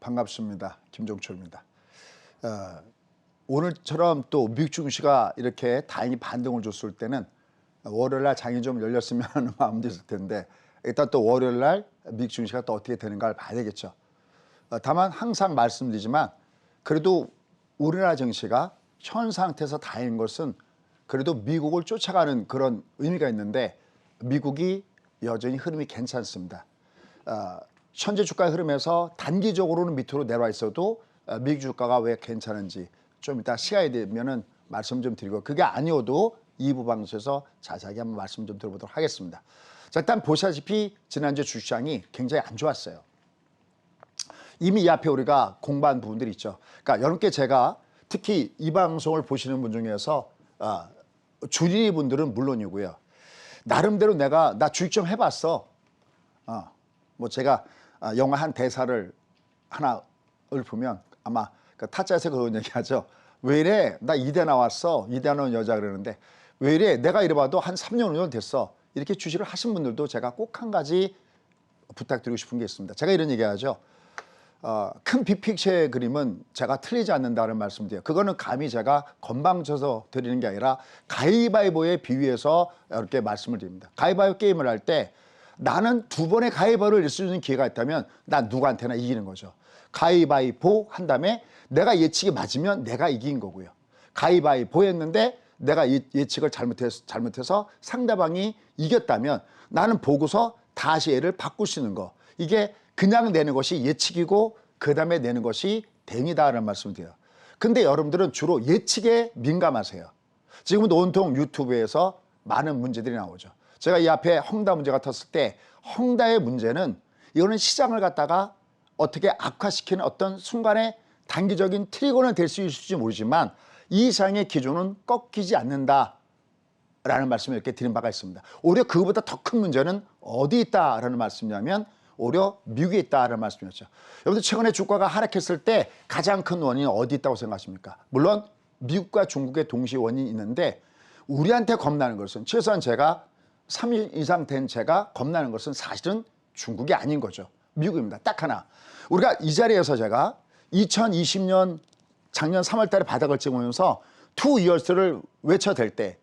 반갑습니다. 김종철입니다. 오늘처럼 또 미국 증시가 이렇게 다행히 반등을 줬을 때는 월요일날 장이 좀 열렸으면 하는 마음도 있을 텐데 일단 또 월요일날 미국 증시가 또 어떻게 되는가를 봐야 되겠죠. 다만 항상 말씀드리지만 그래도 우리나라 증시가 현 상태에서 다행인 것은 그래도 미국을 쫓아가는 그런 의미가 있는데 미국이 여전히 흐름이 괜찮습니다. 현재 주가의 흐름에서 단기적으로는 밑으로 내려와 있어도 미국 주가가 왜 괜찮은지 좀 이따 시간이 되면은 말씀 좀 드리고 그게 아니어도 2부 방송에서 자세하게 한번 말씀 좀 드려보도록 하겠습니다. 자, 일단 보시다시피 지난주 주시장이 굉장히 안 좋았어요. 이미 이 앞에 우리가 공부한 부분들이 있죠. 그러니까 여러분께 제가 특히 이 방송을 보시는 분 중에서 주린이 분들은 물론이고요. 나름대로 나 주식 좀 해봤어. 뭐 제가 영화 한 대사를 하나 읊으면 아마 그 타짜에서 그런 얘기하죠. 왜 이래? 나 이대 나왔어. 이대 나온 여자 그러는데 왜 이래? 내가 이래봐도 한 3년, 5년 됐어. 이렇게 주식을 하신 분들도 제가 꼭 한 가지 부탁드리고 싶은 게 있습니다. 제가 이런 얘기하죠. 큰 빅픽처의 그림은 제가 틀리지 않는다는 말씀드려요. 그거는 감히 제가 건방져서 드리는 게 아니라 가위바위보에 비유해서 이렇게 말씀을 드립니다. 가위바위보 게임을 할 때 나는 두 번의 가위바위보를 낼 수 있는 기회가 있다면 난 누구한테나 이기는 거죠. 가위바위보 한 다음에 내가 예측이 맞으면 내가 이긴 거고요. 가위바위보 했는데 내가 예측을 잘못해서 상대방이 이겼다면 나는 보고서 다시 얘를 바꿀 수 있는 거. 이게 그냥 내는 것이 예측이고 그 다음에 내는 것이 댕이다라는 말씀을 드려요. 근데 여러분들은 주로 예측에 민감하세요. 지금은 온통 유튜브에서 많은 문제들이 나오죠. 제가 이 앞에 헝다 문제가 텄을 때 헝다의 문제는 이거는 시장을 갖다가 어떻게 악화시키는 어떤 순간에 단기적인 트리거는 될 수 있을지 모르지만 이 시장의 기준은 꺾이지 않는다라는 말씀을 이렇게 드린 바가 있습니다. 오히려 그거보다 더 큰 문제는 어디 있다라는 말씀이냐면 오히려 미국에 있다라는 말씀이었죠. 여러분들 최근에 주가가 하락했을 때 가장 큰 원인은 어디 있다고 생각하십니까? 물론 미국과 중국의 동시 원인이 있는데 우리한테 겁나는 것은 최소한 제가 3일 이상 된 제가 겁나는 것은 사실은 중국이 아닌 거죠. 미국입니다. 딱 하나. 우리가 이 자리에서 제가 2020년 작년 3월 달에 바닥을 찍으면서 2 years를 외쳐댈 때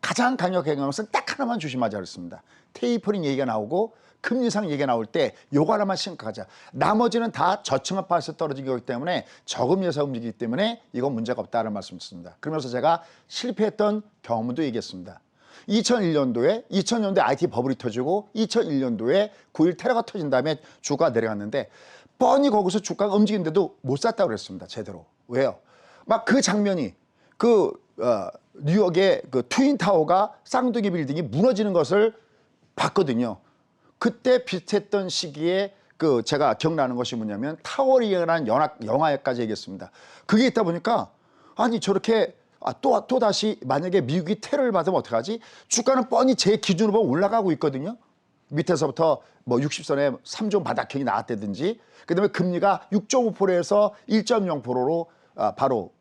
가장 강력한 것은 딱 하나만 조심하자 그랬습니다. 테이퍼링 얘기가 나오고 금리 인상 얘기가 나올 때 요거 하나만 심각하자. 나머지는 다 저층화파에서 떨어지기 때문에 저금리에서 움직이기 때문에 이건 문제가 없다는 말씀이었습니다. 그러면서 제가 실패했던 경험도 얘기했습니다. 2001년도에 IT 버블이 터지고 2001년도에 9.1 테러가 터진 다음에 주가가 내려갔는데 뻔히 거기서 주가가 움직이는데도 못 샀다고 그랬습니다. 제대로. 왜요? 막 그 장면이 뉴욕의 그 트윈타워가 쌍둥이 빌딩이 무너지는 것을 봤거든요. 그때 비슷했던 시기에 제가 기억나는 것이 뭐냐면 타워리라는 영화까지 얘기했습니다. 그게 있다 보니까 아니 저렇게 또 다시 만약에 미국이 테러를 받으면 어떡하지? 주가는 뻔히 제 기준으로 보면 올라가고 있거든요. 밑에서부터 뭐 60선에 3종 바닥형이 나왔다든지 그다음에 금리가 6.5%에서 1.0%로 바로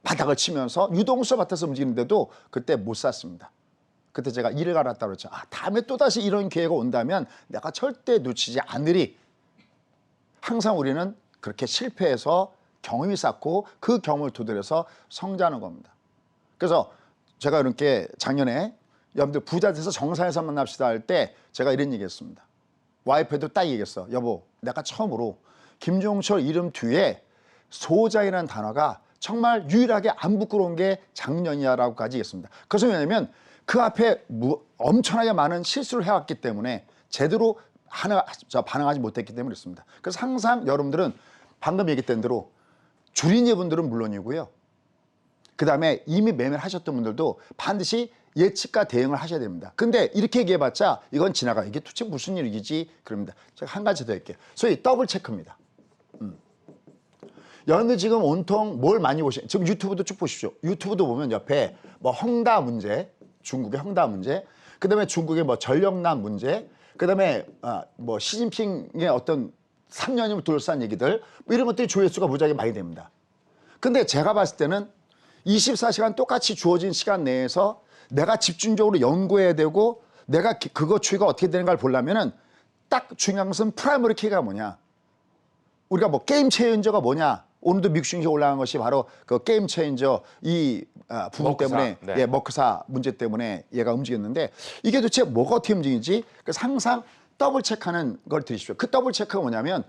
바닥을 치면서 유동수 밭에서 움직이는데도 그때 못 샀습니다. 그때 제가 이를 갈았다고 그랬죠. 다음에 또다시 이런 기회가 온다면 내가 절대 놓치지 않으리. 항상 우리는 그렇게 실패해서 경험이 쌓고 그 경험을 토대로해서 성장하는 겁니다. 그래서 제가 이렇게 작년에 여러분들 부자 돼서 정상에서 만납시다 할 때 제가 이런 얘기했습니다. 와이프에도 딱 얘기했어. 여보, 내가 처음으로 김종철 이름 뒤에 소장이라는 단어가 정말 유일하게 안 부끄러운 게 작년이야라고까지 얘기했습니다. 그래서 왜냐면 그 앞에 엄청나게 많은 실수를 해왔기 때문에 제대로 반응하지 못했기 때문에 그렇습니다. 그래서 항상 여러분들은 방금 얘기했던 대로 주린이 분들은 물론이고요. 그 다음에 이미 매매를 하셨던 분들도 반드시 예측과 대응을 하셔야 됩니다. 근데 이렇게 얘기해봤자 이건 지나가. 이게 도대체 무슨 일이지? 그럽니다. 제가 한 가지 더 할게요. 소위 더블 체크입니다. 여러분들 지금 온통 뭘 많이 보시죠? 지금 유튜브도 쭉 보십시오. 유튜브도 보면 옆에 뭐 헝다 문제, 중국의 헝다 문제, 그 다음에 중국의 뭐 전력난 문제, 그 다음에 뭐 시진핑의 어떤 3년이면 둘러싼 얘기들, 뭐 이런 것들이 조회수가 무지하게 많이 됩니다. 근데 제가 봤을 때는 24시간 똑같이 주어진 시간 내에서 내가 집중적으로 연구해야 되고 내가 그거 추이가 어떻게 되는가를 보려면은 딱 중요한 것은 프라이머리 키가 뭐냐. 우리가 뭐 게임 체인저가 뭐냐? 오늘도 미국 증시가 올라간 것이 바로 그 게임 체인저 이 부분 머크사, 때문에 네. 예, 머크사 문제 때문에 얘가 움직였는데 이게 도대체 뭐가 어떻게 움직이지? 그래서 항상 더블 체크하는 걸 들으십시오. 그 더블 체크가 뭐냐면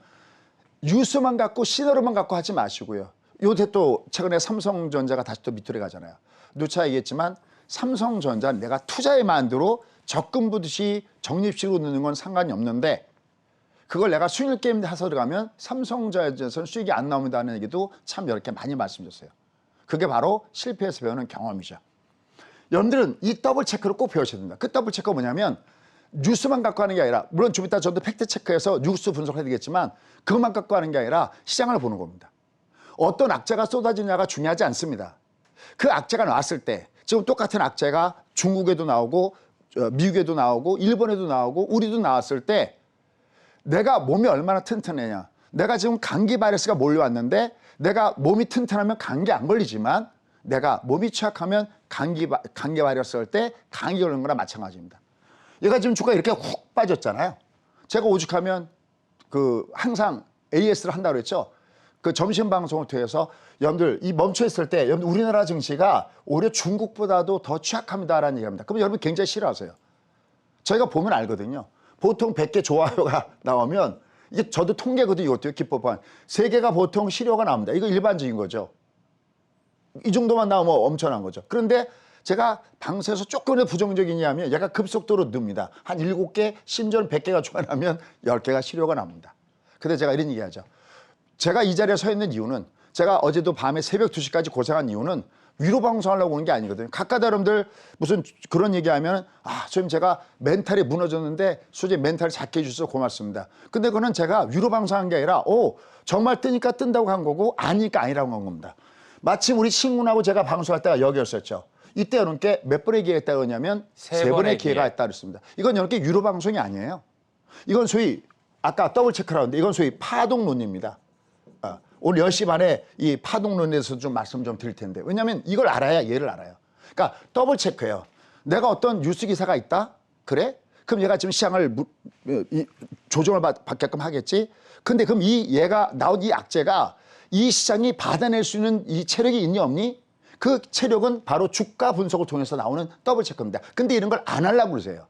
뉴스만 갖고 시나리오만 갖고 하지 마시고요. 요새 또 최근에 삼성전자가 다시 또 밑으로 가잖아요. 누차 얘기했지만 삼성전자는 내가 투자의 만두로 적금 부듯이 적립식으로 넣는 건 상관이 없는데 그걸 내가 수익 게임 해서 들어가면 삼성전자에서는 수익이 안 나온다는 얘기도 참 이렇게 많이 말씀드렸어요. 그게 바로 실패해서 배우는 경험이죠. 여러분들은 이 더블 체크를 꼭 배우셔야 됩니다. 그 더블 체크가 뭐냐면 뉴스만 갖고 하는 게 아니라 물론 좀 이따 저도 팩트 체크해서 뉴스 분석해야 되겠지만 그것만 갖고 하는 게 아니라 시장을 보는 겁니다. 어떤 악재가 쏟아지냐가 중요하지 않습니다. 그 악재가 나왔을 때 지금 똑같은 악재가 중국에도 나오고 미국에도 나오고 일본에도 나오고 우리도 나왔을 때 내가 몸이 얼마나 튼튼하냐. 내가 지금 감기 바이러스가 몰려왔는데 내가 몸이 튼튼하면 감기 안 걸리지만 내가 몸이 취약하면 감기 바이러스 할 때 감기 걸리는 거나 마찬가지입니다. 얘가 지금 주가가 이렇게 훅 빠졌잖아요. 제가 오죽하면 그 항상 AS를 한다고 그랬죠. 그 점심 방송을 통해서 여러분들 이 멈춰 있을 때 여러분들 우리나라 증시가 오히려 중국보다도 더 취약합니다라는 얘기합니다. 그럼 여러분 굉장히 싫어하세요. 저희가 보면 알거든요. 보통 100개 좋아요가 나오면 이게 저도 통계거든요. 이것도 기법한 3개가 보통 실효가 나옵니다. 이거 일반적인 거죠. 이 정도만 나오면 엄청난 거죠. 그런데 제가 방송에서 조금의 부정적이냐 하면 얘가 급속도로 늡니다. 한 7개, 심지어는 100개가 좋아하면 10개가 실효가 납니다. 근데 제가 이런 얘기하죠. 제가 이 자리에 서 있는 이유는 제가 어제도 밤에 새벽 2시까지 고생한 이유는 위로 방송하려고 오는 게 아니거든요. 각각 여러분들 무슨 그런 얘기하면 지금 제가 멘탈이 무너졌는데 솔직히 멘탈 작게 해주셔서 고맙습니다. 근데 그거는 제가 위로 방송한 게 아니라 정말 뜨니까 뜬다고 한 거고 아니니까 아니라고 한 겁니다. 마침 우리 친구하고 제가 방송할 때가 여기였었죠. 이때 여러분께 몇 번의 기회가 있다고 하냐면 3번의 기회가 있다고 했습니다. 이건 여러분께 유로 방송이 아니에요. 이건 소위 아까 더블 체크라는데 이건 소위 파동론입니다. 오늘 10시 반에 이 파동론에 대해서 좀 말씀 좀 드릴 텐데 왜냐하면 이걸 알아야 얘를 알아요. 그러니까 더블 체크예요. 내가 어떤 뉴스 기사가 있다? 그래? 그럼 얘가 지금 시장을 조정을 받게끔 하겠지? 근데 그럼 얘가 나온 이 악재가 이 시장이 받아낼 수 있는 이 체력이 있니 없니? 그 체력은 바로 주가 분석을 통해서 나오는 더블 체크입니다. 근데 이런 걸 안 하려고 그러세요.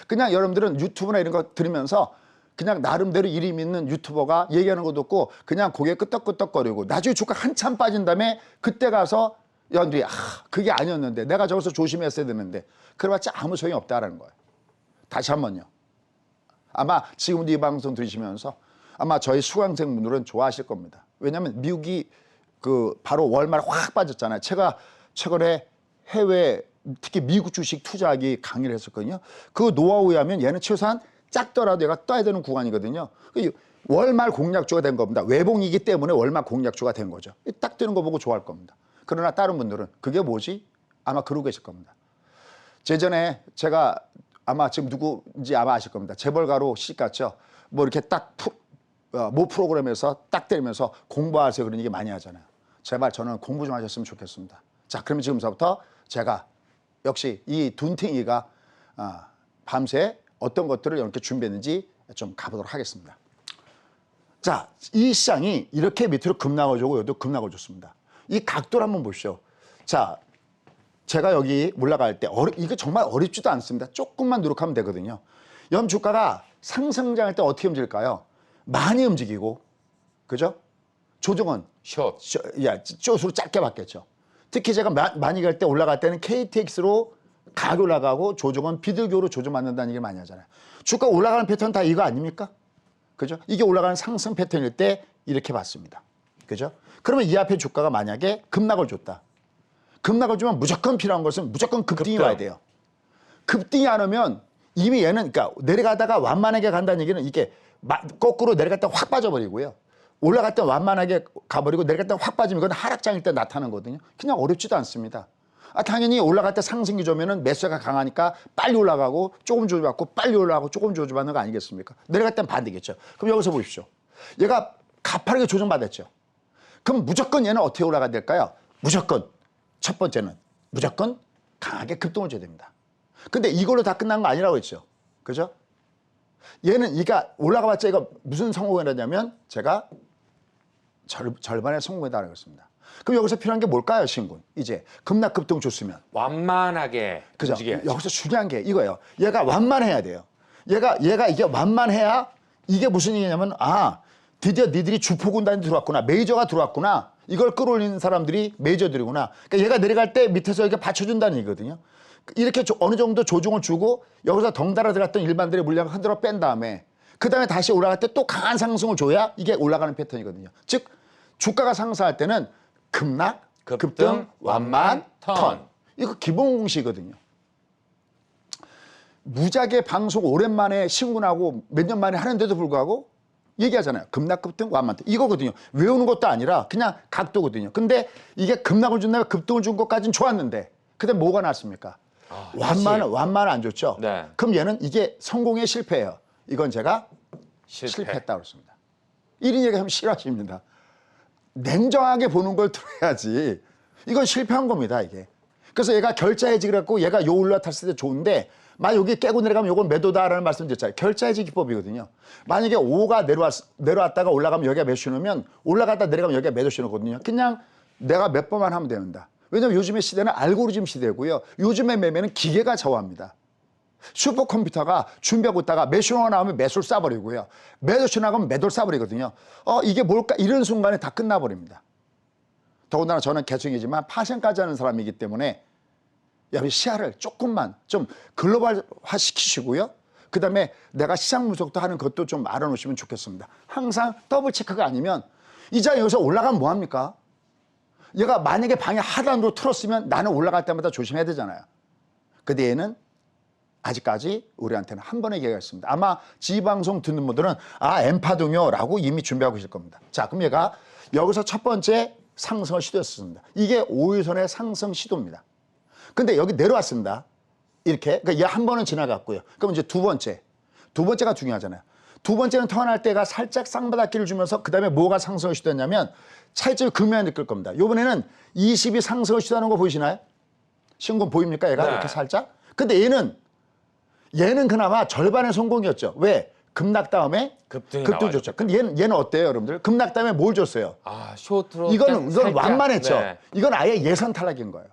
그냥 여러분들은 유튜브나 이런 거 들으면서 그냥 나름대로 이름 있는 유튜버가 얘기하는 것도 없고 그냥 고개 끄덕끄덕거리고 나중에 주가 한참 빠진 다음에 그때 가서 여러분들이 그게 아니었는데 내가 저기서 조심했어야 되는데 그래봤자 아무 소용이 없다라는 거예요. 다시 한번요. 아마 지금도 이 방송 들으시면서 아마 저희 수강생분들은 좋아하실 겁니다. 왜냐하면 미국이 그 바로 월말에 확 빠졌잖아요. 제가 최근에 해외 특히 미국 주식 투자하기 강의를 했었거든요. 그 노하우에 하면 얘는 최소한 작더라도 얘가 떠야 되는 구간이거든요. 월말 공략주가 된 겁니다. 외봉이기 때문에 월말 공략주가 된 거죠. 딱 뜨는 거 보고 좋아할 겁니다. 그러나 다른 분들은 그게 뭐지? 아마 그러고 계실 겁니다. 제전에 제가 아마 지금 누구인지 아마 아실 겁니다. 재벌가로 시집갔죠. 뭐 이렇게 딱 모 프로그램에서 딱 때리면서 공부하세요 그런 얘기 많이 하잖아요. 제발 저는 공부 좀 하셨으면 좋겠습니다. 자, 그러면 지금서부터 제가 역시 이 둔탱이가 밤새 어떤 것들을 이렇게 준비했는지 좀 가보도록 하겠습니다. 자, 이 시장이 이렇게 밑으로 급락을 여기도 급락을 줬습니다. 이 각도를 한번 보십시오. 자, 제가 여기 올라갈 때 이거 정말 어렵지도 않습니다. 조금만 노력하면 되거든요. 연 주가가 상승장할 때 어떻게 움직일까요? 많이 움직이고, 그죠? 조정은 숏으로 짧게 받겠죠. 특히 제가 많이 갈 때 올라갈 때는 KTX로 가격 올라가고 조정은 비둘기로 조정받는다는 얘기를 많이 하잖아요. 주가 올라가는 패턴 다 이거 아닙니까? 그죠? 이게 올라가는 상승 패턴일 때 이렇게 봤습니다. 그죠? 그러면 이 앞에 주가가 만약에 급락을 줬다. 급락을 주면 무조건 필요한 것은 무조건 급등이 와야 돼요. 급등이 안 오면 이미 얘는 그러니까 내려가다가 완만하게 간다는 얘기는 이게 거꾸로 내려갔다 확 빠져버리고요. 올라갈 때 완만하게 가버리고 내려갈 때 확 빠지면 이건 하락장일 때 나타나는 거거든요. 그냥 어렵지도 않습니다. 당연히 올라갈 때 상승 기조면은 매수가 강하니까 빨리 올라가고 조금 조정받고 빨리 올라가고 조금 조정받는 거 아니겠습니까? 내려갈 땐 반대겠죠. 그럼 여기서 보십시오. 얘가 가파르게 조정받았죠. 그럼 무조건 얘는 어떻게 올라가야 될까요? 무조건 첫 번째는 무조건 강하게 급등을 줘야 됩니다. 근데 이걸로 다 끝난 거 아니라고 했죠. 그죠? 얘는 그러니까 올라가봤자 이거 무슨 성공이라냐면 제가 절반의 성공이다라고 했습니다. 그럼 여기서 필요한 게 뭘까요, 신군? 이제 급락급등 줬으면 완만하게 그죠? 움직여야죠. 여기서 중요한 게 이거예요. 얘가 완만해야 돼요. 얘가 이게 완만해야 이게 무슨 얘기냐면 드디어 니들이 주포군단이 들어왔구나. 메이저가 들어왔구나. 이걸 끌어올리는 사람들이 메이저들이구나. 그러니까 얘가 내려갈 때 밑에서 이렇게 받쳐준다는 얘기거든요. 이렇게 어느 정도 조종을 주고 여기서 덩달아 들어갔던 일반들의 물량을 흔들어 뺀 다음에 그 다음에 다시 올라갈 때 또 강한 상승을 줘야 이게 올라가는 패턴이거든요. 즉 주가가 상승할 때는 급락, 급등, 완만, 턴. 이거 기본 공식이거든요. 무지하게 방송 오랜만에 신군하고 몇 년 만에 하는데도 불구하고 얘기하잖아요. 급락, 급등, 완만, 턴. 이거거든요. 외우는 것도 아니라 그냥 각도거든요. 근데 이게 급락을 준 다음에 급등을 준 것까지는 좋았는데 그다음에 뭐가 났습니까? 완만은 안 좋죠. 네. 그럼 얘는 이게 성공의 실패예요. 이건 제가 실패했다고 그랬습니다. 이런 얘기하면 싫어하십니다. 냉정하게 보는 걸 들어야지. 이건 실패한 겁니다, 이게. 그래서 얘가 결자해지 그랬고 얘가 요 올라탔을 때 좋은데 만약 여기 깨고 내려가면 요건 매도다라는 말씀 드렸잖아요. 결자해지 기법이거든요. 만약에 5가 내려왔다가 올라가면 여기가 매수 신호면 올라갔다 내려가면 여기가 매도 신호거든요. 그냥 내가 몇 번만 하면 됩니다. 왜냐면 요즘의 시대는 알고리즘 시대고요. 요즘의 매매는 기계가 좌우합니다. 슈퍼컴퓨터가 준비하고 있다가 매수가 나오면 매수를 쏴버리고요. 매도시 나가면 매도를 쏴버리거든요. 이게 뭘까? 이런 순간에 다 끝나버립니다. 더군다나 저는 개성이지만 파생까지 하는 사람이기 때문에 여러분 시야를 조금만 좀 글로벌화 시키시고요. 그 다음에 내가 시장 분석도 하는 것도 좀 알아놓으시면 좋겠습니다. 항상 더블 체크가 아니면 이자 여기서 올라가면 뭐합니까? 얘가 만약에 방에 하단으로 틀었으면 나는 올라갈 때마다 조심해야 되잖아요. 근데 얘는 아직까지 우리한테는 한 번의 기회가 있습니다. 아마 지방송 듣는 분들은 엠파동요 라고 이미 준비하고 계실 겁니다. 자, 그럼 얘가 여기서 첫 번째 상승을 시도했습니다. 이게 5일선의 상승 시도입니다. 근데 여기 내려왔습니다. 이렇게. 그러니까 얘 한 번은 지나갔고요. 그럼 이제 두 번째가 중요하잖아요. 두 번째는 턴할 때가 살짝 쌍바닥길을 주면서 그 다음에 뭐가 상승을 시도했냐면 차이점이 극명히 느낄 겁니다. 이번에는 20이 상승을 시도하는 거 보이시나요? 신군 보입니까? 얘가 네. 이렇게 살짝. 근데 얘는 그나마 절반의 성공이었죠. 왜? 급락 다음에 급등이 급등 줬죠. 근데 얘는 어때요, 여러분들? 급락 다음에 뭘 줬어요? 쇼트로 이건 살짝. 완만했죠. 네. 이건 아예 예선 탈락인 거예요.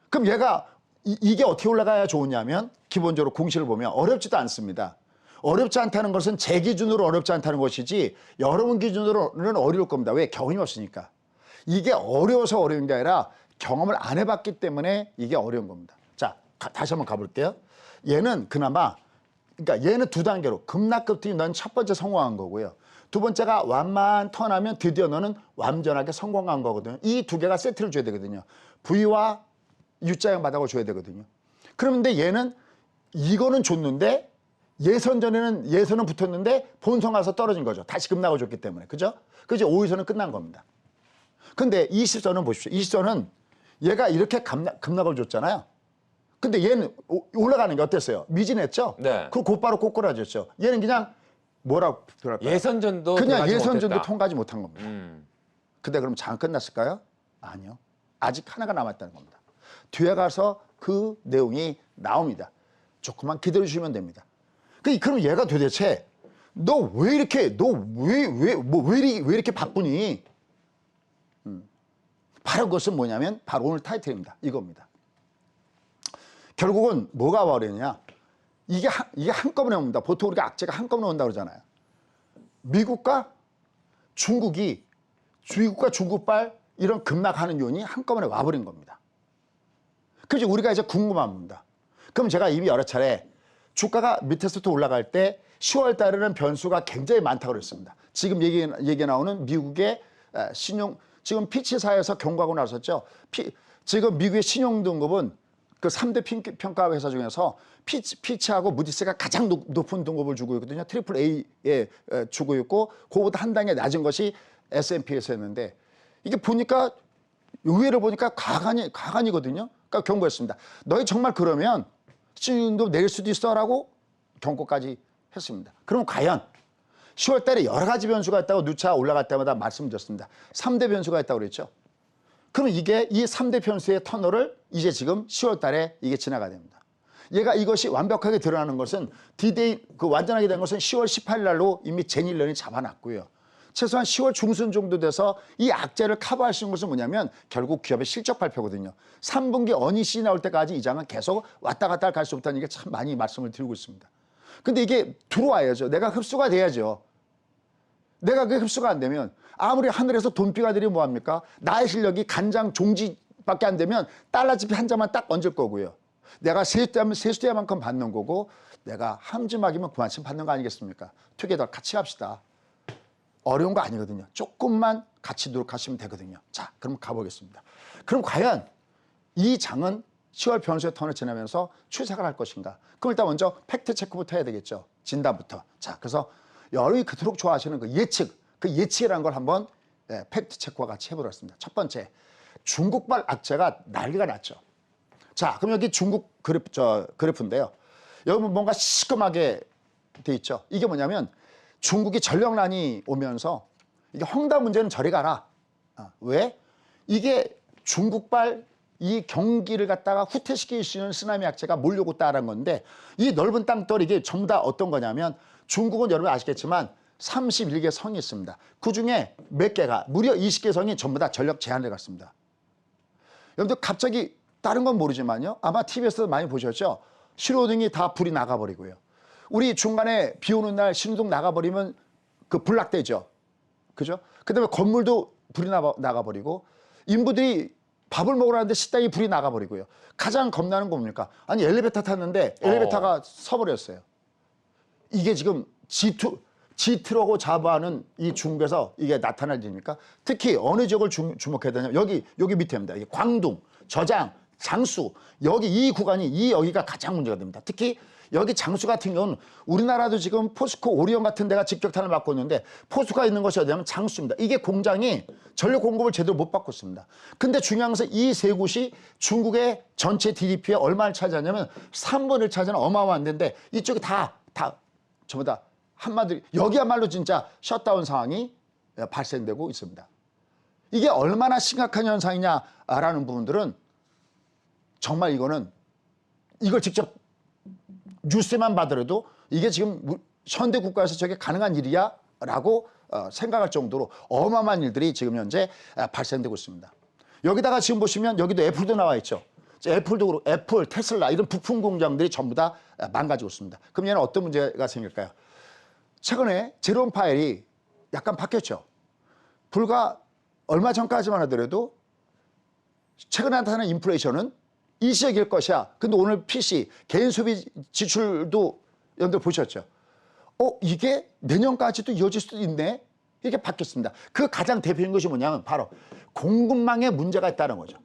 그럼 얘가 이게 어떻게 올라가야 좋으냐면 기본적으로 공시를 보면 어렵지도 않습니다. 어렵지 않다는 것은 제 기준으로 어렵지 않다는 것이지 여러분 기준으로는 어려울 겁니다. 왜? 경험이 없으니까. 이게 어려워서 어려운 게 아니라 경험을 안 해봤기 때문에 이게 어려운 겁니다. 자, 다시 한번 가볼게요. 얘는 그나마 그러니까 얘는 두 단계로 급락급등이 넌 첫 번째 성공한 거고요. 두 번째가 완만 턴하면 드디어 너는 완전하게 성공한 거거든요. 이 두 개가 세트를 줘야 되거든요. V와 U자형 바닥을 줘야 되거든요. 그런데 얘는 이거는 줬는데 예선은 붙었는데 본선 가서 떨어진 거죠. 다시 급락을 줬기 때문에. 그죠? 그죠? 5위선은 끝난 겁니다. 근데 20선은 보십시오. 20선은 얘가 이렇게 급락을 줬잖아요. 근데 얘는 올라가는 게 어땠어요? 미진했죠? 네. 그리고 곧바로 꼬꾸라졌죠. 얘는 그냥 뭐라고 표현할까요? 예선전도 그냥 예선전도 못했다. 통과하지 못한 겁니다. 근데 그럼 장 끝났을까요? 아니요. 아직 하나가 남았다는 겁니다. 뒤에 가서 그 내용이 나옵니다. 조금만 기다려 주시면 됩니다. 그럼 얘가 도대체 너 왜 이렇게 왜 이렇게 바쁘니? 바로 그것은 뭐냐면 바로 오늘 타이틀입니다. 이겁니다. 결국은 뭐가 와버리냐? 이게 한꺼번에 옵니다. 보통 우리가 악재가 한꺼번에 온다고 그러잖아요. 미국과 중국발 이런 급락하는 요인이 한꺼번에 와버린 겁니다. 그래서 우리가 이제 궁금합니다. 그럼 제가 이미 여러 차례 주가가 밑에서부터 올라갈 때 10월 달에는 변수가 굉장히 많다고 그랬습니다. 지금 얘기 나오는 미국의 지금 피치사에서 경고하고 나섰죠. 지금 미국의 신용등급은 그 3대 평가 회사 중에서 피치하고 무디스가 가장 높은 등급을 주고 있거든요. 트리플 A에 주고 있고 그거보다 한 단계 낮은 것이 S&P에서였는데 이게 보니까 의외로 보니까 가관이거든요. 그러니까 경고했습니다. 너희 정말 그러면 신용등급 내릴 수도 있어라고 경고까지 했습니다. 그럼 과연 10월 달에 여러 가지 변수가 있다고 누차 올라갈 때마다 말씀드렸습니다. 3대 변수가 있다고 그랬죠. 그럼 이 3대 변수의 터널을 이제 지금 10월 달에 이게 지나가야 됩니다. 얘가 이것이 완벽하게 드러나는 것은 D-Day 완전하게 된 것은 10월 18일 날로 이미 제닐런이 잡아놨고요. 최소한 10월 중순 정도 돼서 이 악재를 커버할 수 있는 것은 뭐냐면 결국 기업의 실적 발표거든요. 3분기 어니시 나올 때까지 이 장은 계속 왔다 갔다 갈 수 없다는 얘기 참 많이 말씀을 드리고 있습니다. 근데 이게 들어와야죠. 내가 흡수가 돼야죠. 내가 그게 흡수가 안 되면 아무리 하늘에서 돈비가 들이 뭐합니까? 나의 실력이 간장 종지밖에 안 되면 달러지폐 한 장만 딱 얹을 거고요. 내가 세수대만큼 받는 거고 내가 함지막이면 그만큼 받는 거 아니겠습니까? 투게더 같이 합시다. 어려운 거 아니거든요. 조금만 같이 노력하시면 되거든요. 자, 그럼 가보겠습니다. 그럼 과연 이 장은 10월 변수의 턴을 지나면서 출세가 할 것인가? 그럼 일단 먼저 팩트 체크부터 해야 되겠죠. 진단부터. 자, 그래서 여러분이 그토록 좋아하시는 그 예측이라는 걸 한번 팩트 체크와 같이 해보도록 하겠습니다. 첫 번째, 중국발 악재가 난리가 났죠. 자, 그럼 여기 중국 그래프인데요. 여기 뭔가 시커멓게 돼 있죠. 이게 뭐냐면 중국이 전력난이 오면서 이게 헝다 문제는 저리 가라. 왜? 이게 중국발 이 경기를 갖다가 후퇴시킬 수 있는 쓰나미 악재가 몰려오고 있다는 건데 이 넓은 땅덩어리 이게 전부 다 어떤 거냐면 중국은 여러분 아시겠지만 31개 성이 있습니다. 그중에 몇 개가 무려 20개 성이 전부 다 전력 제한을 갔습니다. 여러분들 갑자기 다른 건 모르지만요. 아마 TV에서도 많이 보셨죠. 신호등이 다 불이 나가버리고요. 우리 중간에 비 오는 날 신호등 나가버리면 그 불락되죠. 그죠? 그 다음에 건물도 불이 나가버리고 인부들이 밥을 먹으러 하는데 식당이 불이 나가버리고요. 가장 겁나는 거 뭡니까? 아니 엘리베이터 탔는데 엘리베이터가 서버렸어요. 이게 지금 G트라고 자부하는 이 중국에서 이게 나타날 일입니까? 특히 어느 지역을 주목해야 되냐면 여기 밑에입니다. 이게 광둥, 저장, 장수 여기가 가장 문제가 됩니다. 특히 여기 장수 같은 경우는 우리나라도 지금 포스코 오리온 같은 데가 직격탄을 맞고 있는데 포스코가 있는 것이 어디냐면 장수입니다. 이게 공장이 전력 공급을 제대로 못 받고 있습니다. 근데 중요한 것은 이 세 곳이 중국의 전체 DDP에 얼마를 차지하냐면 3분을 차지하는 어마어마한 데인데 이쪽이 다 전부 다 한마디로 여기야말로 진짜 셧다운 상황이 발생되고 있습니다. 이게 얼마나 심각한 현상이냐라는 부분들은 정말 이걸 직접 뉴스만 봐더라도 이게 지금 현대 국가에서 저게 가능한 일이야? 라고 생각할 정도로 어마어마한 일들이 지금 현재 발생되고 있습니다. 여기다가 지금 보시면 여기도 애플도 나와 있죠. 애플, 테슬라 이런 부품 공장들이 전부 다 망가지고 있습니다. 그럼 얘는 어떤 문제가 생길까요? 최근에 제롬 파웰이 약간 바뀌었죠. 불과 얼마 전까지만 하더라도 최근에 나타나는 인플레이션은 일시적일 것이야. 근데 오늘 PC 개인 소비 지출도 여러분들 보셨죠? 이게 내년까지도 이어질 수도 있네. 이게 바뀌었습니다. 그 가장 대표적인 것이 뭐냐면 바로 공급망에 문제가 있다는 거죠.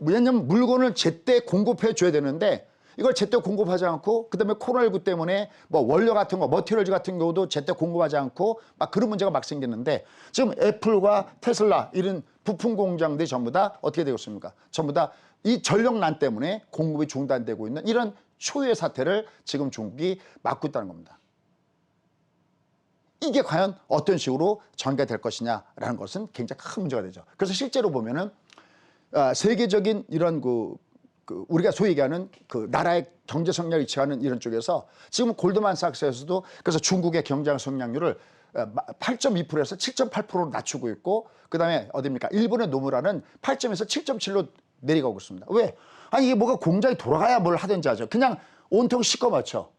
왜냐하면 물건을 제때 공급해 줘야 되는데 이걸 제때 공급하지 않고 그다음에 코로나19 때문에 뭐 원료 같은 거, 머티리얼즈 같은 경우도 제때 공급하지 않고 막 그런 문제가 막 생기는데 지금 애플과 테슬라 이런 부품 공장들이 전부 다 어떻게 되고 있습니까? 전부 다 이 전력난 때문에 공급이 중단되고 있는 이런 초유의 사태를 지금 중국이 맞고 있다는 겁니다. 이게 과연 어떤 식으로 전개가 될 것이냐라는 것은 굉장히 큰 문제가 되죠. 그래서 실제로 보면은 세계적인 이런 우리가 소위 얘기하는 그 나라의 경제 성장을 위치하는 이런 쪽에서 지금 골드만삭스에서도 그래서 중국의 경제 성장률을 8.2%에서 7.8%로 낮추고 있고 그다음에 어디입니까? 일본의 노무라는 8.에서 7.7로 내려가고 있습니다. 왜? 아니 이게 뭐가 공장이 돌아가야 뭘 하든지 하죠. 그냥 온통 시꺼멓죠.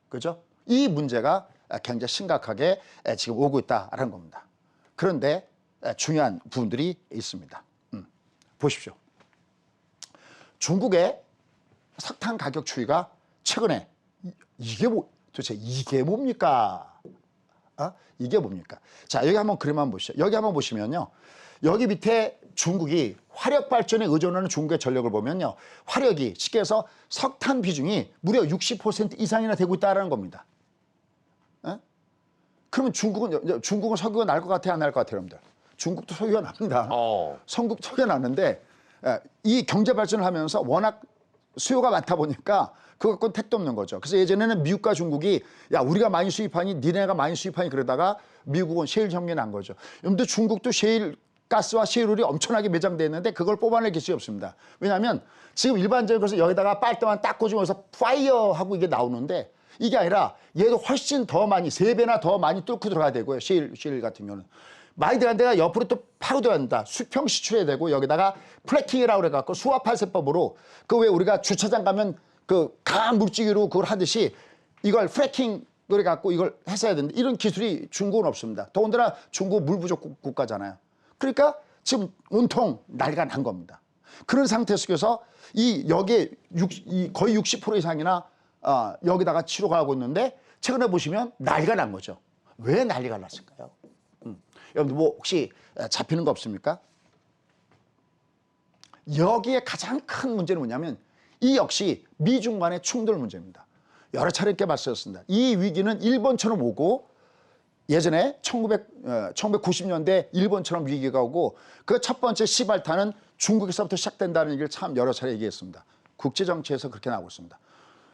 그죠? 이 문제가 굉장히 심각하게 지금 오고 있다라는 겁니다. 그런데 중요한 부분들이 있습니다. 보십시오. 중국의 석탄 가격 추이가 최근에 도대체 이게 뭡니까? 이게 뭡니까? 자, 여기 한번 그림 한번 보시죠. 여기 한번 보시면요. 여기 밑에 중국이 화력 발전에 의존하는 중국의 전력을 보면요. 화력이 쉽게 해서 석탄 비중이 무려 60% 이상이나 되고 있다는 겁니다. 그러면 중국은 석유가 날 것 같아요? 안 날 것 같아요, 여러분들? 중국도 석유가 납니다. 석유가 나는데 이 경제 발전을 하면서 워낙 수요가 많다 보니까 그거 갖고는 택도 없는 거죠. 그래서 예전에는 미국과 중국이 야 우리가 많이 수입하니 니네가 많이 수입하니 그러다가 미국은 셰일 혁명이 난 거죠. 여러분들 중국도 셰일 가스와 시울이 엄청나게 매장되어 있는데 그걸 뽑아낼 기술이 없습니다. 왜냐하면 지금 일반적인 것은 여기다가 빨대만 딱 꽂으면서 파이어 하고 이게 나오는데 이게 아니라 얘도 훨씬 더 많이 3배나 더 많이 뚫고 들어가야 되고요. 실 같은 경우는 많이 들어간 데가 옆으로 또 파고 들어간다. 수평 시출해야 되고 여기다가 플래킹이라고 그래갖고 수압발세법으로 그 왜 우리가 주차장 가면 그 강한 물질기로 그걸 하듯이 이걸 프래킹 그래 갖고 이걸 했어야 되는데 이런 기술이 중국은 없습니다. 더군다나 중국 물 부족 국가잖아요. 그러니까 지금 온통 난리가 난 겁니다. 그런 상태 속에서 여기에 거의 60% 이상이나 여기다가 치료가 하고 있는데 최근에 보시면 난리가 난 거죠. 왜 난리가 났을까요? 여러분들 뭐 혹시 잡히는 거 없습니까? 여기에 가장 큰 문제는 뭐냐면 이 역시 미중 간의 충돌 문제입니다. 여러 차례 이렇게 말씀드렸습니다. 이 위기는 일본처럼 오고 예전에 1990년대 일본처럼 위기가 오고 그 첫 번째 시발탄은 중국에서부터 시작된다는 얘기를 참 여러 차례 얘기했습니다. 국제정치에서 그렇게 나오고 있습니다.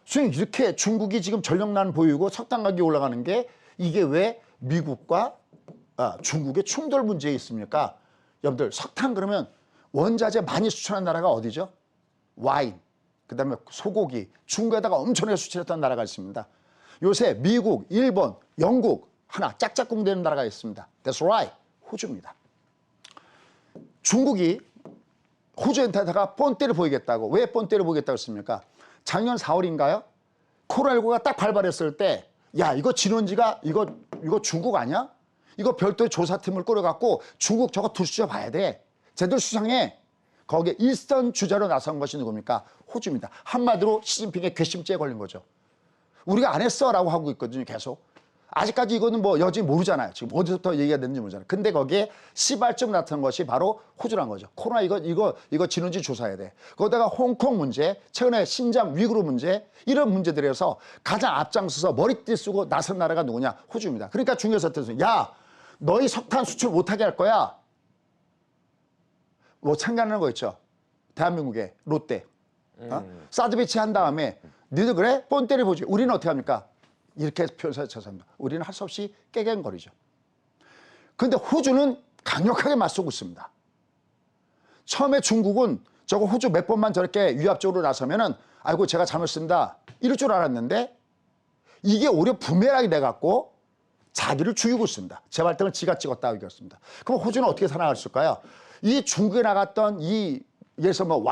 선생님 이렇게 중국이 지금 전력난 보이고 석탄 가격이 올라가는 게 이게 왜 미국과 중국의 충돌 문제에 있습니까? 여러분들 석탄 그러면 원자재 많이 수출한 나라가 어디죠? 와인, 그 다음에 소고기, 중국에다가 엄청나게 수출했던 나라가 있습니다. 요새 미국, 일본, 영국 하나 짝짝꿍 되는 나라가 있습니다. That's right. 호주입니다. 중국이 호주한테다가 본때를 보이겠다고. 왜 본때를 보이겠다고 했습니까? 작년 4월인가요? 코로나19가 딱 발발했을 때 야 이거 진원지가 이거 중국 아니야? 이거 별도의 조사팀을 꾸려갖고 중국 저거 투수져 봐야 돼. 쟤들 수상해. 거기에 일선 주자로 나선 것이 누굽니까? 호주입니다. 한마디로 시진핑의 괘씸죄에 걸린 거죠. 우리가 안 했어라고 하고 있거든요. 계속. 아직까지 이거는 뭐 여전히 모르잖아요. 지금 어디서부터 얘기가 됐는지 모르잖아요. 근데 거기에 시발점 나타난 것이 바로 호주란 거죠. 코로나 이거 진원지 조사해야 돼. 거기다가 홍콩 문제, 최근에 신장 위구르 문제 이런 문제들에서 가장 앞장서서 머리띠 쓰고 나선 나라가 누구냐? 호주입니다. 그러니까 중요해서 야 너희 석탄 수출 못하게 할 거야. 뭐 생각나는 거 있죠. 대한민국의 롯데. 사드 배치한 다음에 너희들 그래? 본때를 보지. 우리는 어떻게 합니까? 이렇게 표현해서 죄송합니다. 우리는 할 수 없이 깨갱거리죠. 그런데 호주는 강력하게 맞서고 있습니다. 처음에 중국은 저거 호주 몇 번만 저렇게 위압적으로 나서면은 아이고 제가 잘못했습니다. 이럴 줄 알았는데 이게 오히려 부메랑이 돼갖고 자기를 죽이고 있습니다. 제 발등을 지가 찍었다고 얘기했습니다. 그럼 호주는 어떻게 살아갔을까요? 이 중국에 나갔던 예를 들어서 뭐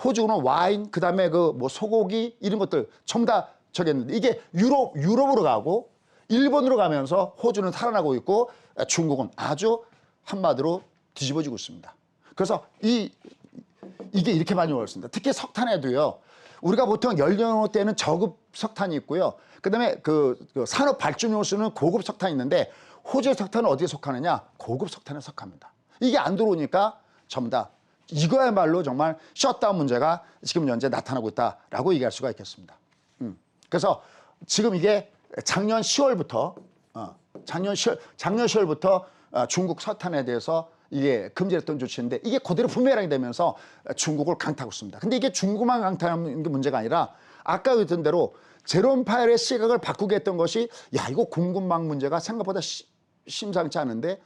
호주는 와인, 그 다음에 그 뭐 소고기 이런 것들 전부 다 저기 했는데 이게 유럽으로 가고 일본으로 가면서 호주는 살아나고 있고 중국은 아주 한마디로 뒤집어지고 있습니다. 그래서 이게 이렇게 많이 올랐습니다. 특히 석탄에도요. 우리가 보통 연료로 때는 저급 석탄이 있고요. 그다음에 그 산업 발전용으로 쓰는 고급 석탄이 있는데 호주의 석탄은 어디에 속하느냐? 고급 석탄에 속합니다. 이게 안 들어오니까 전부 다 이거야말로 정말 셧다운 문제가 지금 현재 나타나고 있다라고 얘기할 수가 있겠습니다. 그래서 지금 이게 작년 10월부터 중국 석탄에 대해서 이게 금지했던 조치인데 이게 그대로 부메랑이 되면서 중국을 강타하고 있습니다. 근데 이게 중국만 강타하는 게 문제가 아니라 아까 했던 대로 제롬 파웰의 시각을 바꾸게 했던 것이 야 이거 공급망 문제가 생각보다 심상치 않은데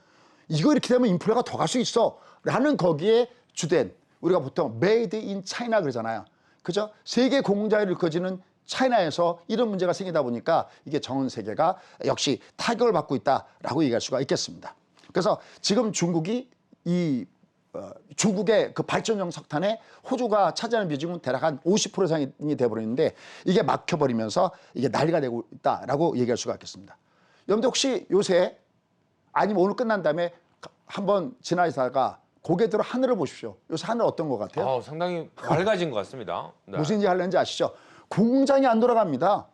이거 이렇게 되면 인플레가 더 갈 수 있어 라는 거기에 주된 우리가 보통 메이드 인 차이나 그러잖아요. 그죠? 세계 공장이 일컬어지는 차이나에서 이런 문제가 생기다 보니까 이게 전 세계가 역시 타격을 받고 있다라고 얘기할 수가 있겠습니다. 그래서 지금 중국이 중국의 그 발전용 석탄에 호주가 차지하는 비중은 대략 한 50% 이상이 돼버리는데 이게 막혀버리면서 이게 난리가 되고 있다라고 얘기할 수가 있겠습니다. 여러분들 혹시 요새 아니면 오늘 끝난 다음에 한번 지나다가 고개 들어 하늘을 보십시오. 요새 하늘 어떤 것 같아요? 상당히 맑아진 것 같습니다. 네. 무슨 일이 하려는지 아시죠? 공장이 안 돌아갑니다.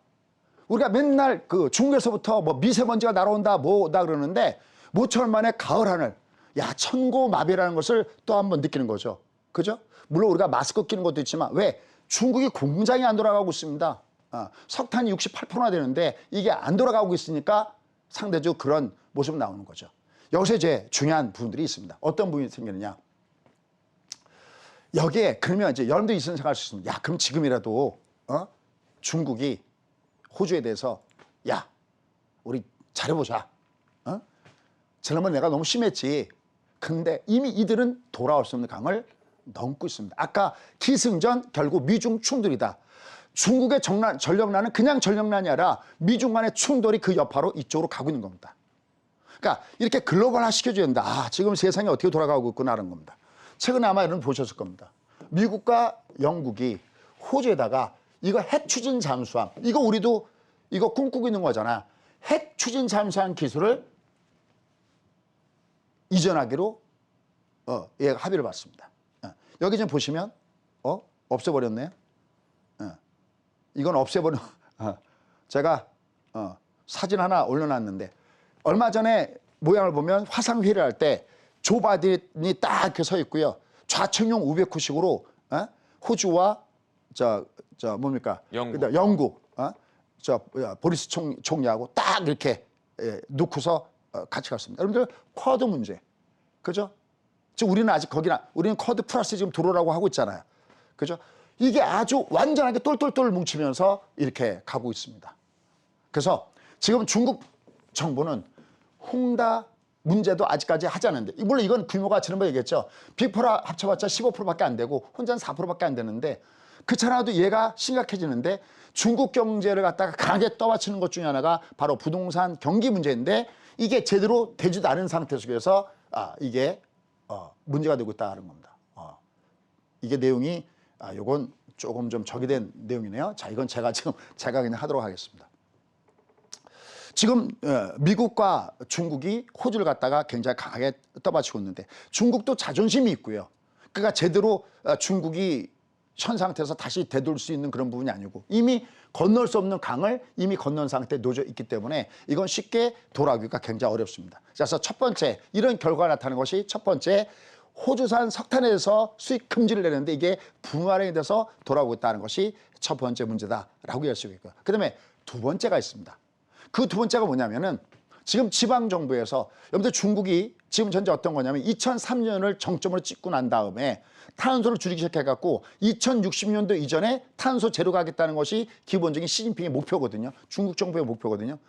우리가 맨날 그 중국에서부터 뭐 미세먼지가 날아온다 뭐다 그러는데 모처럼 만에 가을 하늘, 야 천고마비라는 것을 또 한번 느끼는 거죠. 그죠? 물론 우리가 마스크 끼는 것도 있지만 왜 중국이 공장이 안 돌아가고 있습니다. 석탄이 68%나 되는데 이게 안 돌아가고 있으니까 상대적으로 그런 모습이 나오는 거죠. 여기서 이제 중요한 부분들이 있습니다. 어떤 부분이 생기느냐? 여기에 그러면 이제 여러분들이 이런 생각할 수 있습니다. 야 그럼 지금이라도 중국이 호주에 대해서 야 우리 잘해보자. 지난번 내가 너무 심했지. 근데 이미 이들은 돌아올 수 없는 강을 넘고 있습니다. 아까 기승전 결국 미중 충돌이다. 중국의 전력난은 그냥 전력난이 아니라 미중 간의 충돌이 그 여파로 이쪽으로 가고 있는 겁니다. 그러니까 이렇게 글로벌화 시켜줘야 된다. 아, 지금 세상이 어떻게 돌아가고 있구나라는 겁니다. 최근에 아마 여러분 보셨을 겁니다. 미국과 영국이 호주에다가 이거 핵 추진 잠수함, 이거 우리도 이거 꿈꾸고 있는 거잖아. 핵 추진 잠수함 기술을 이전하기로 예, 합의를 봤습니다. 여기 좀 보시면 없애버렸네요. 이건 없애버려. 제가 사진 하나 올려놨는데 얼마 전에 모양을 보면 화상회의를 할 때 조 바이든이 딱 이렇게 서 있고요. 좌측용 우베크식으로 호주와 뭡니까? 영국 보리스 총리하고 딱 이렇게 놓고서 같이 갔습니다. 여러분들 쿼드 문제, 그죠? 지금 우리는 아직 우리는 쿼드 플러스 지금 들어오라고 하고 있잖아요, 그죠? 이게 아주 완전하게 똘똘똘 뭉치면서 이렇게 가고 있습니다. 그래서 지금 중국 정부는 홍다 문제도 아직까지 하지 않는데, 물론 이건 규모가 지난번에 얘기했죠. 빅4라 합쳐봤자 15%밖에 안 되고 혼자는 4%밖에 안 되는데 그렇잖아도 얘가 심각해지는데 중국 경제를 갖다가 강하게 떠받치는 것 중에 하나가 바로 부동산 경기 문제인데 이게 제대로 되지도 않은 상태 속에서 이게 문제가 되고 있다는 겁니다. 이게 내용이 요건 조금 좀 적이 된 내용이네요. 자, 이건 제가 그냥 하도록 하겠습니다. 지금 미국과 중국이 호주를 갖다가 굉장히 강하게 떠받치고 있는데 중국도 자존심이 있고요. 그러니까 제대로 중국이 현 상태에서 다시 되돌 수 있는 그런 부분이 아니고 이미 건널 수 없는 강을 이미 건넌 상태에 놓여 있기 때문에 이건 쉽게 돌아오기가 굉장히 어렵습니다. 그래서 첫 번째 이런 결과가 나타나는 것이 첫 번째 호주산 석탄에 대해서 수입 금지를 내렸는데 이게 불가능이 돼서 돌아오고 있다는 것이 첫 번째 문제다라고 할 수 있고요. 그다음에 두 번째가 있습니다. 그 두 번째가 뭐냐면은 지금 지방정부에서 여러분들 중국이 지금 현재 어떤 거냐면 2003년을 정점으로 찍고 난 다음에 탄소를 줄이기 시작해갖고 2060년도 이전에 탄소 제로 가겠다는 것이 기본적인 시진핑의 목표거든요. 중국 정부의 목표거든요.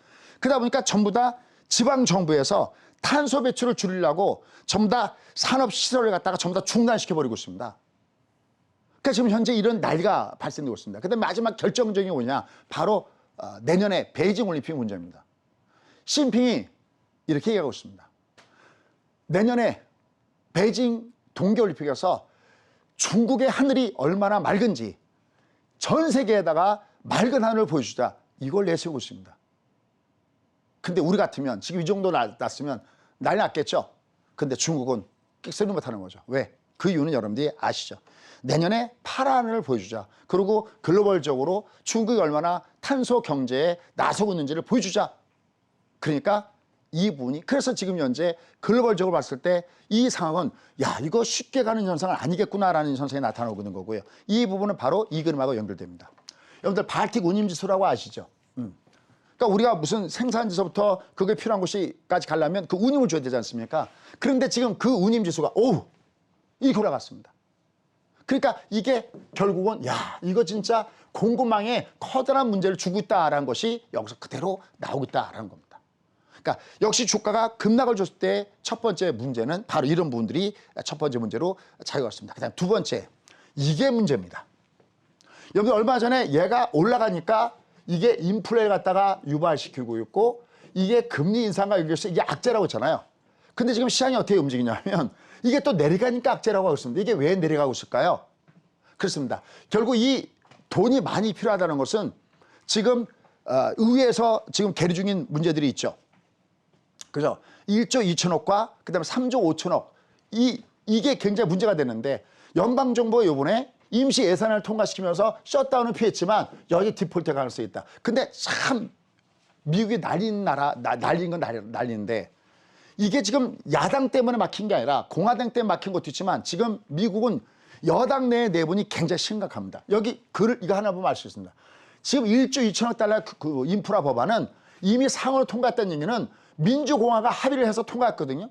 그러다 보니까 전부 다 지방정부에서 탄소 배출을 줄이려고 전부 다 산업시설을 갖다가 전부 다 중단시켜버리고 있습니다. 그러니까 지금 현재 이런 난리가 발생되고 있습니다. 그다음에 마지막 결정적인 게 뭐냐, 바로 내년에 베이징 올림픽 문제입니다. 시진핑이 이렇게 얘기하고 있습니다. 내년에 베이징 동계올림픽에서 중국의 하늘이 얼마나 맑은지 전 세계에다가 맑은 하늘을 보여주자, 이걸 내세우고 있습니다. 근데 우리 같으면 지금 이 정도 났으면 난리 났겠죠. 근데 중국은 끽소리 못하는 거죠. 왜? 그 이유는 여러분들이 아시죠. 내년에 파란 하늘을 보여주자. 그리고 글로벌적으로 중국이 얼마나 탄소 경제에 나서고 있는지를 보여주자. 그러니까 이 부분이, 그래서 지금 현재 글로벌적으로 봤을 때 이 상황은 야, 이거 쉽게 가는 현상은 아니겠구나라는 현상이 나타나고 있는 거고요. 이 부분은 바로 이 그림하고 연결됩니다. 여러분들 발틱 운임지수라고 아시죠? 그러니까 우리가 무슨 생산지서부터 그게 필요한 곳까지 가려면 그 운임을 줘야 되지 않습니까? 그런데 지금 그 운임지수가 이렇게 올라갔습니다. 그러니까 이게 결국은 야, 이거 진짜 공급망에 커다란 문제를 주고 있다라는 것이 여기서 그대로 나오고 있다라는 겁니다. 그러니까 역시 주가가 급락을 줬을 때 첫 번째 문제는 바로 이런 부분들이 첫 번째 문제로 작용했습니다. 그다음 두 번째, 이게 문제입니다. 여러분 얼마 전에 얘가 올라가니까 이게 인플레를 갖다가 유발시키고 있고 이게 금리 인상과 연결해서 이게 악재라고 했잖아요. 근데 지금 시장이 어떻게 움직이냐면 이게 또 내려가니까 악재라고 하고 있습니다. 이게 왜 내려가고 있을까요? 그렇습니다. 결국 이 돈이 많이 필요하다는 것은 지금 의회에서 지금 계류 중인 문제들이 있죠. 그죠? 1조 2천억과 그다음에 3조 5천억 이게 굉장히 문제가 되는데 연방정부가 이번에 임시 예산을 통과시키면서 셧다운을 피했지만 여기 디폴트가 가능성이 있다. 근데 참 미국이 날린 건 난리인데 이게 지금 야당 때문에 막힌 게 아니라 공화당 때문에 막힌 것도 있지만 지금 미국은 여당 내 내분이 굉장히 심각합니다. 여기 글을 이거 하나 보면 알 수 있습니다. 지금 1조 2천억 달러 그 인프라 법안은 이미 상원을 통과했다는 얘기는 민주공화가 합의를 해서 통과했거든요.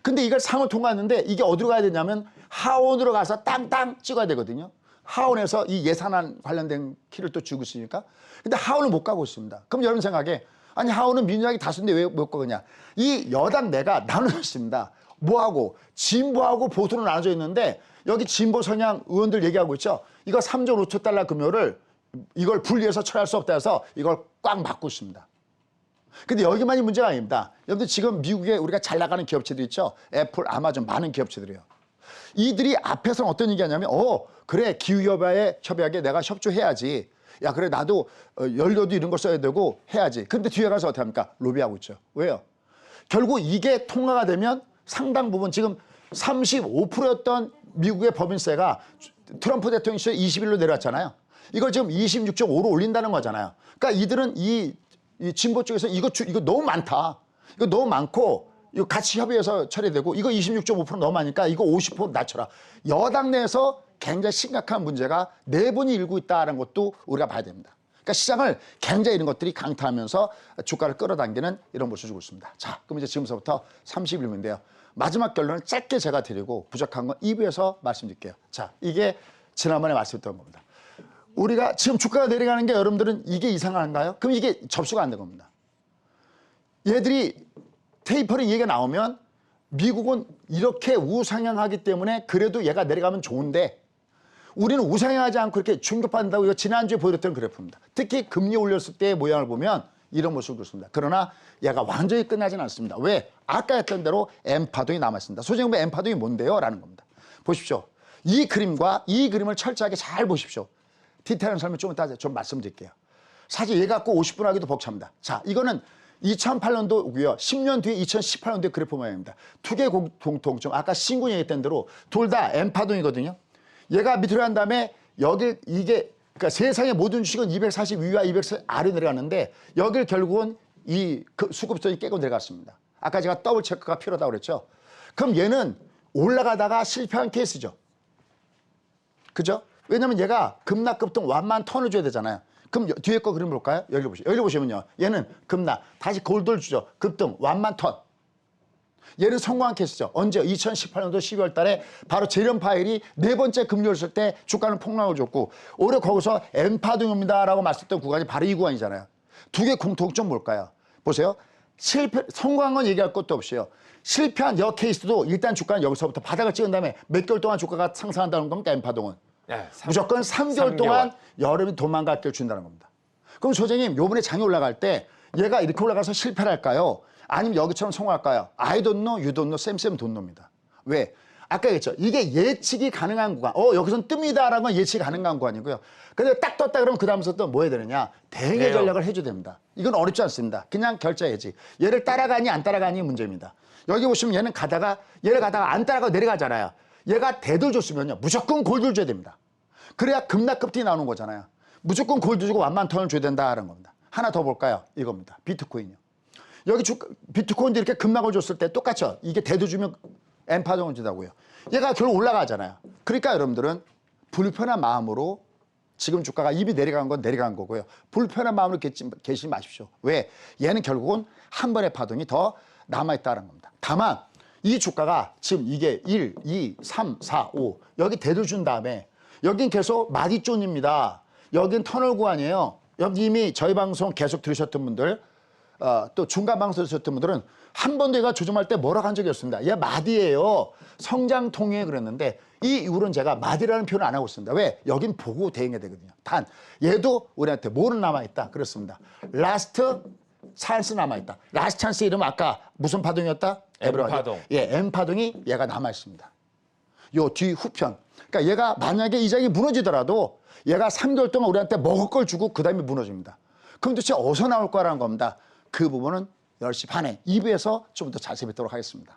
근데 이걸 상원 통과했는데 이게 어디로 가야 되냐면 하원으로 가서 땅땅 찍어야 되거든요. 하원에서 이 예산안 관련된 키를 또 주고 있으니까. 근데 하원을 못 가고 있습니다. 그럼 여러분 생각에 아니 하원은 민주당이 다수인데 왜 못 가느냐. 이 여당 내가 나눠졌습니다. 뭐하고 진보하고 보수로 나눠져 있는데 여기 진보 성향 의원들 얘기하고 있죠. 이거 3.5조 달러 금요를 이걸 분리해서 처리할 수 없다 해서 이걸 꽉 막고 있습니다. 근데 여기만이 문제가 아닙니다. 여러분들 지금 미국에 우리가 잘 나가는 기업체들 있죠. 애플, 아마존 많은 기업체들이요. 이들이 앞에서는 어떤 얘기하냐면 그래 기후협약에 내가 협조해야지. 야 그래 나도 연료도 이런 거 써야 되고 해야지. 근데 뒤에 가서 어떻게 합니까? 로비하고 있죠. 왜요? 결국 이게 통과가 되면 상당 부분 지금 35%였던 미국의 법인세가 트럼프 대통령 시절에 21로 내려왔잖아요. 이걸 지금 26.5로 올린다는 거잖아요. 그러니까 이들은 이 진보 쪽에서 이거 너무 많다. 이거 너무 많고 이거 같이 협의해서 처리되고 이거 26.5% 너무 많으니까 이거 50% 낮춰라. 여당 내에서 굉장히 심각한 문제가 내분이 일고 있다는 것도 우리가 봐야 됩니다. 그러니까 시장을 굉장히 이런 것들이 강타하면서 주가를 끌어당기는 이런 모습을 주고 있습니다. 자, 그럼 이제 지금부터 31분인데요. 마지막 결론을 짧게 제가 드리고 부족한 건 2부에서 말씀드릴게요. 자, 이게 지난번에 말씀드렸던 겁니다. 우리가 지금 주가가 내려가는 게 여러분들은 이게 이상한가요? 그럼 이게 접수가 안 된 겁니다. 얘들이 테이퍼링 얘기가 나오면 미국은 이렇게 우상향하기 때문에 그래도 얘가 내려가면 좋은데 우리는 우상향하지 않고 이렇게 충격받는다고 이거 지난주에 보여드렸던 그래프입니다. 특히 금리 올렸을 때의 모양을 보면 이런 모습을 그렇습니다. 그러나 얘가 완전히 끝나지는 않습니다. 왜? 아까 했던 대로 M파동이 남아있습니다. 소장님 M파동이 뭔데요? 라는 겁니다. 보십시오. 이 그림과 이 그림을 철저하게 잘 보십시오. 디테일한 설명 좀 이따 좀 말씀드릴게요. 사실 얘 갖고 50분 하기도 벅찹니다. 자, 이거는 2008년도고요. 10년 뒤에 2018년도의 그래프 모양입니다. 두 개 공통점. 아까 신군이 얘기했던 대로 둘 다 M파동이거든요. 얘가 밑으로 한 다음에 여기 이게 그러니까 세상의 모든 주식은 240 위와 240 아래 내려가는데 여길 결국은 이 수급선이 깨고 내려갔습니다. 아까 제가 더블 체크가 필요하다고 그랬죠. 그럼 얘는 올라가다가 실패한 케이스죠. 그죠? 왜냐면 얘가 급락급등 완만 턴을 줘야 되잖아요. 그럼 뒤에 거 그림 볼까요? 여기 보시죠. 여기 보시면요. 얘는 급락, 다시 골드를 주죠. 급등, 완만 턴. 얘는 성공한 케이스죠. 언제? 2018년도 12월 달에 바로 제련 파일이 네 번째 금리 올렸을 때 주가는 폭락을 줬고 올해 거기서 M파동입니다라고 말씀했던 구간이 바로 이 구간이잖아요. 두 개 공통점 뭘까요? 보세요. 성공한 건 얘기할 것도 없이요. 실패한 여 케이스도 일단 주가는 여기서부터 바닥을 찍은 다음에 몇 개월 동안 주가가 상승한다는 겁니까? M파동은. 네, 무조건 3개월 동안 여름이 도망갈 길 준다는 겁니다. 그럼 소장님 요번에 장이 올라갈 때 얘가 이렇게 올라가서 실패를 할까요? 아니면 여기처럼 성공할까요? I don't know, you don't know, 쌤 don't know입니다. 왜? 아까 얘기했죠. 이게 예측이 가능한 구간. 여기선 뜹니다라는 건 예측이 가능한 구간이고요. 근데 딱 떴다 그러면 그 다음부터 또 뭐 해야 되느냐? 대응의 전략을 해줘야 됩니다. 이건 어렵지 않습니다. 그냥 결제해야지. 얘를 따라가니 안 따라가니 문제입니다. 여기 보시면 얘를 가다가 안 따라가고 내려가잖아요. 얘가 대들 줬으면요. 무조건 골드를 줘야 됩니다. 그래야 급락급등이 나오는 거잖아요. 무조건 골드 주고 완만 턴을 줘야 된다는 겁니다. 하나 더 볼까요? 이겁니다. 비트코인이요. 여기 비트코인도 이렇게 급락을 줬을 때 똑같죠. 이게 대도 주면 M파동을 준다고요. 얘가 결국 올라가잖아요. 그러니까 여러분들은 불편한 마음으로 지금 주가가 이미 내려간 건 내려간 거고요. 불편한 마음으로 계시지 마십시오. 왜? 얘는 결국은 한 번의 파동이 더 남아있다는 겁니다. 다만 이 주가가 지금 이게 1, 2, 3, 4, 5 여기 대도 준 다음에 여긴 계속 마디존입니다. 여긴 터널 구간이에요. 여기 이미 저희 방송 계속 들으셨던 분들 또 중간 방송 들으셨던 분들은 한 번도 얘가 조정할 때 뭐라고 한 적이 없습니다. 얘 마디예요. 성장통에 그랬는데 이 이후로는 제가 마디라는 표현을 안 하고 있습니다. 왜? 여긴 보고 대응해야 되거든요. 단 얘도 우리한테 뭐는 남아있다. 그렇습니다. 라스트 찬스 남아있다. 라스트 찬스 이름 아까 무슨 파동이었다? M파동. 예, M파동이 얘가 남아있습니다. 요 뒤 후편. 그러니까 얘가 만약에 이 장이 무너지더라도 얘가 3개월 동안 우리한테 먹을 걸 주고 그 다음에 무너집니다. 그럼 도대체 어디서 나올 거라는 겁니다. 그 부분은 10시 반에 2부에서 좀 더 자세히 뵙도록 하겠습니다.